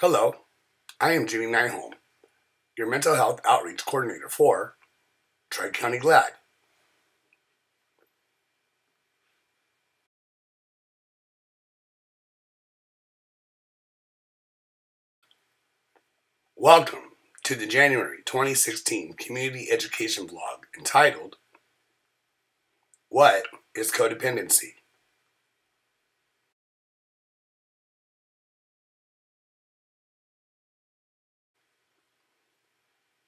Hello, I am Jenny Nyholm, your mental health outreach coordinator for Tri-County Glad. Welcome to the January 2016 community education vlog entitled, What is Codependency?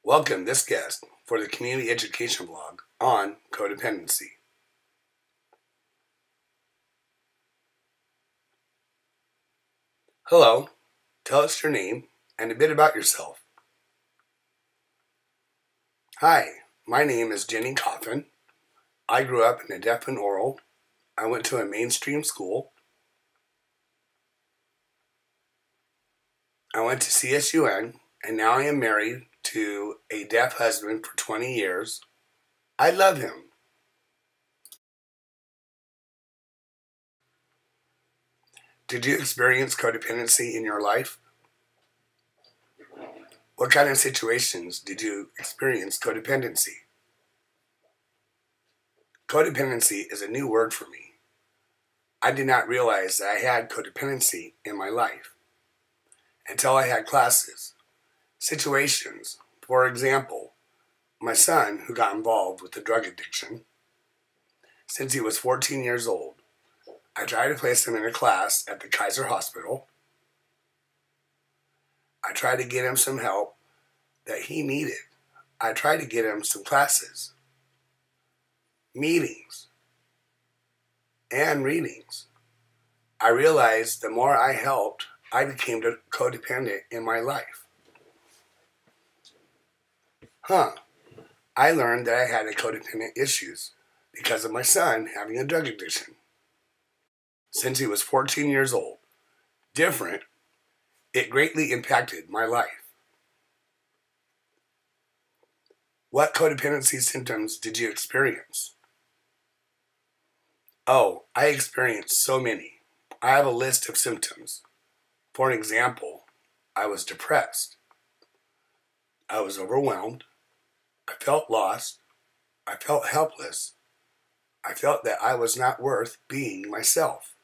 Welcome this guest for the community education vlog on codependency. Hello, tell us your name and a bit about yourself. Hi, my name is Jenny Coffin. I grew up in a deaf and oral. I went to a mainstream school. I went to CSUN, and now I am married to a deaf husband for 20 years. I love him. Did you experience codependency in your life? What kind of situations did you experience codependency? Codependency is a new word for me. I did not realize that I had codependency in my life until I had classes, situations. For example, my son, who got involved with the drug addiction since he was 14 years old. I tried to place him in a class at the Kaiser Hospital. I tried to get him some help that he needed. I tried to get him some classes, meetings, and readings. I realized the more I helped, I became codependent in my life. I learned that I had codependent issues because of my son having a drug addiction since he was 14 years old. Different, it greatly impacted my life. What codependency symptoms did you experience? Oh, I experienced so many. I have a list of symptoms. For an example, I was depressed. I was overwhelmed. I felt lost. I felt helpless. I felt that I was not worth being myself.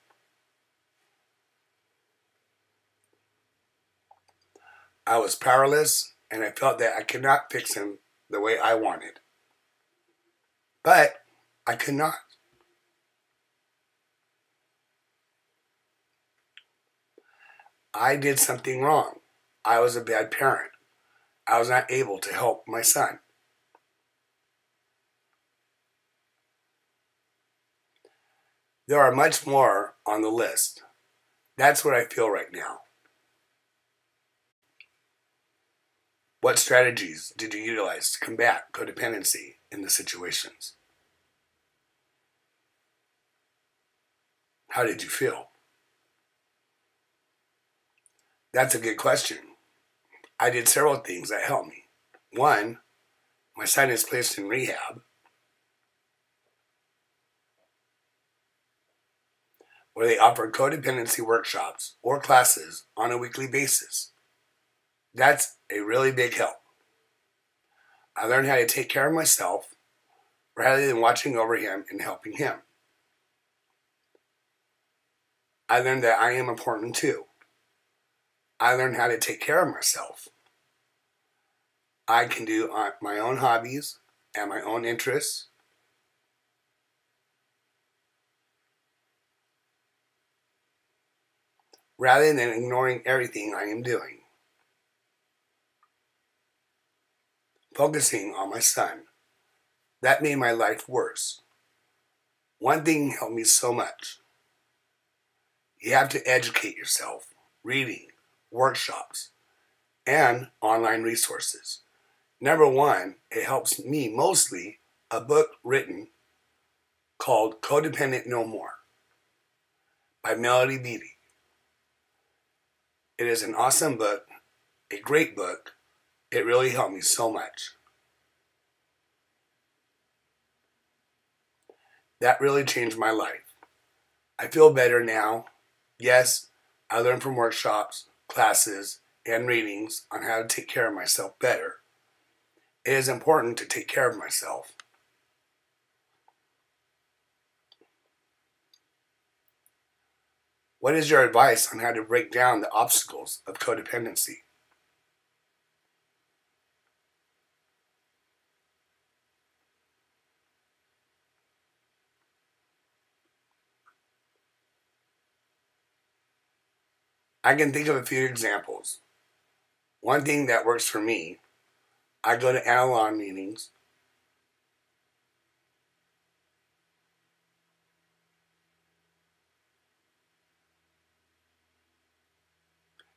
I was powerless, and I felt that I could not fix him the way I wanted. But I could not. I did something wrong. I was a bad parent. I was not able to help my son. There are much more on the list. That's what I feel right now. What strategies did you utilize to combat codependency in the situations? How did you feel? That's a good question. I did several things that helped me. One, my son is placed in rehab, where they offer codependency workshops or classes on a weekly basis. That's a really big help. I learned how to take care of myself rather than watching over him and helping him. I learned that I am important too. I learned how to take care of myself. I can do my own hobbies and my own interests. Rather than ignoring everything I am doing. Focusing on my son. That made my life worse. One thing helped me so much. You have to educate yourself, reading, workshops, and online resources. Number one, it helps me mostly a book written called Codependent No More by Melody Beattie. It is an awesome book, a great book. It really helped me so much. That really changed my life. I feel better now. Yes, I learned from workshops, classes, and readings on how to take care of myself better. It is important to take care of myself. What is your advice on how to break down the obstacles of codependency? I can think of a few examples. One thing that works for me, I go to Al-Anon meetings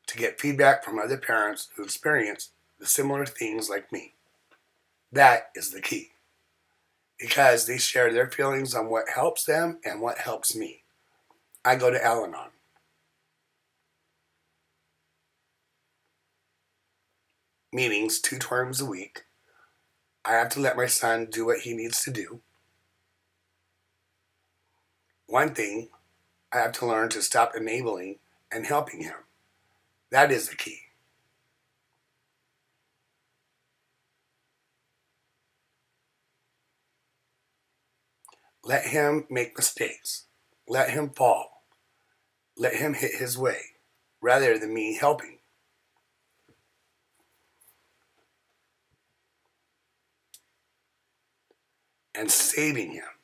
to get feedback from other parents who experience the similar things like me. That is the key, because they share their feelings on what helps them and what helps me. I go to Al-Anon. Meetings 2 times a week. I have to let my son do what he needs to do. One thing, I have to learn to stop enabling and helping him. That is the key. Let him make mistakes. Let him fall. Let him hit his way, rather than me helping. And saving him.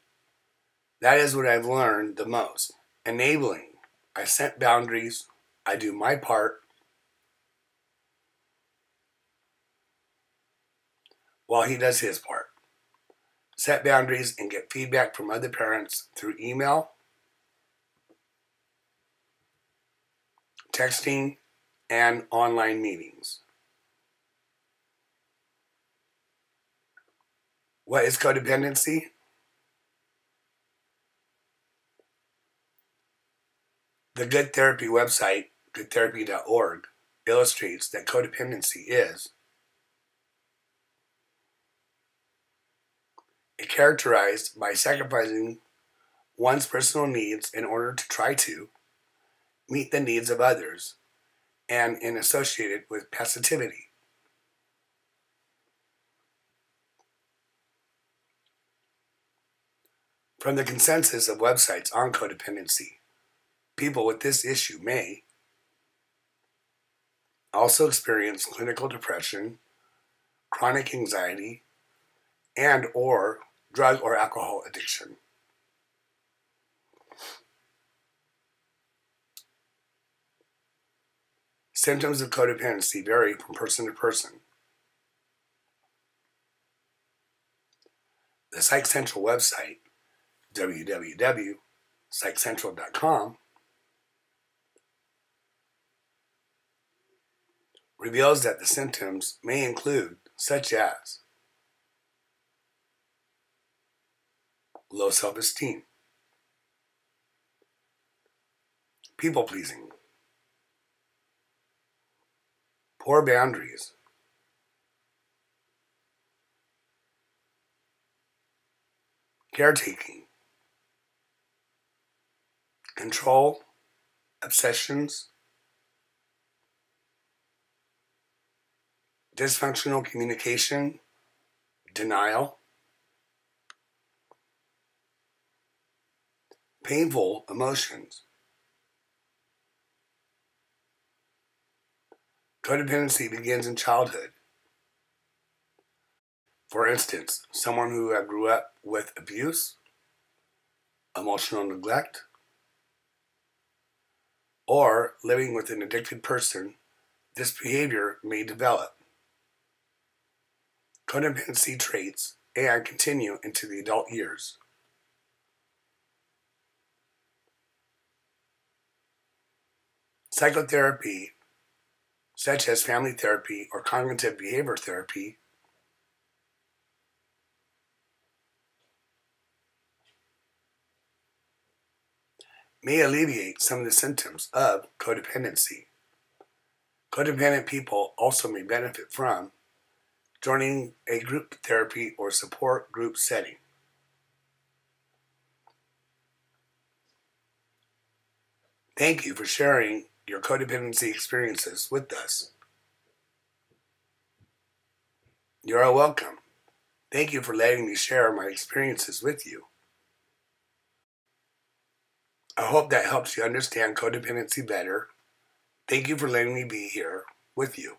That is what I've learned the most. Enabling. I set boundaries. I do my part while he does his part. Set boundaries and get feedback from other parents through email, texting, and online meetings. What is codependency? The Good Therapy website, goodtherapy.org, illustrates that codependency is characterized by sacrificing one's personal needs in order to try to meet the needs of others, and associated with passivity. From the consensus of websites on codependency, people with this issue may also experience clinical depression, chronic anxiety, and or drug or alcohol addiction. Symptoms of codependency vary from person to person. The Psych Central website, www.psychcentral.com, reveals that the symptoms may include such as low self-esteem, people-pleasing, poor boundaries, caretaking, control, obsessions, dysfunctional communication, denial, painful emotions. Codependency begins in childhood. For instance, someone who grew up with abuse, emotional neglect, or living with an addicted person, this behavior may develop. Codependency traits and continue into the adult years. Psychotherapy, such as family therapy or cognitive behavior therapy, may alleviate some of the symptoms of codependency. Codependent people also may benefit from joining a group therapy or support group setting. Thank you for sharing your codependency experiences with us. You are welcome. Thank you for letting me share my experiences with you. I hope that helps you understand codependency better. Thank you for letting me be here with you.